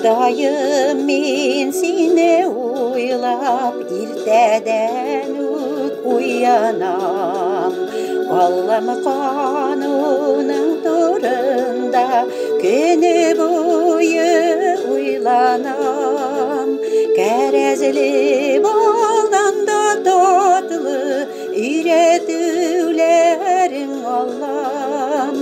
Құдайым, мен сені ойлап, ертеден оянам. Аллам қануның тұрында күні бойы ойланам. Кәрәзілі балданда татлы үйретулерің Аллам.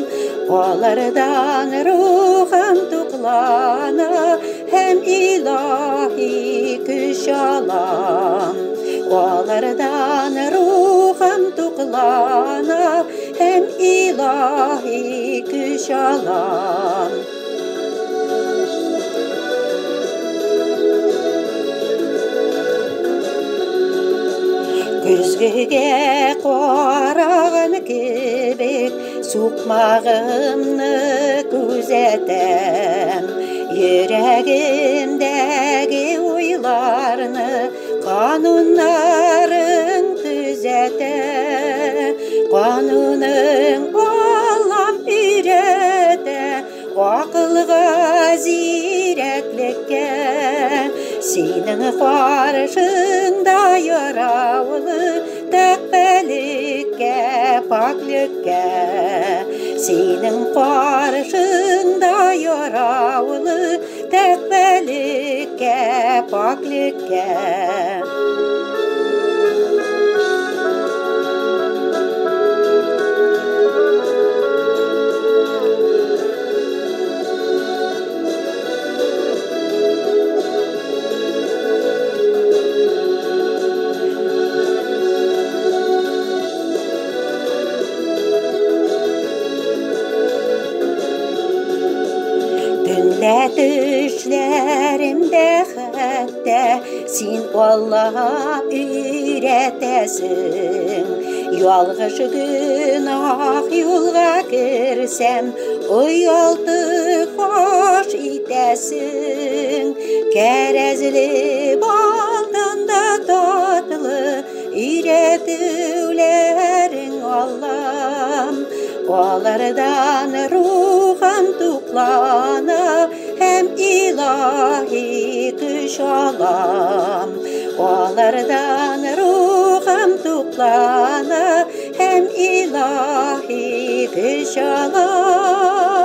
Олардан рухым туқлана, hem ilahi күш алам. Олардан рухым туқлана, hem ilahi күш алам. Күзгіге қараған кебек, суқмағымны күзетем. Жүрегімдегі ойларны, қанунларын түзете. Қануның Аллам үйрете, ақылға зиреклекке. Сенің қаршыңда яраулы тәқбәлікке, паклікке. Сенің қаршыңда яраулы тәқбәлікке, паклікке. Düşlerimde hatta sen Allah'a üretesin. Yalğış günah yolga girsem, o yoldu foş itesin. Kerezli baldanda tatlı üretülerin Allah'ım. Olardan ruhum tuklana, hem ilahi güç alam. Olardan ruhum tuklana, hem ilahi güç alam.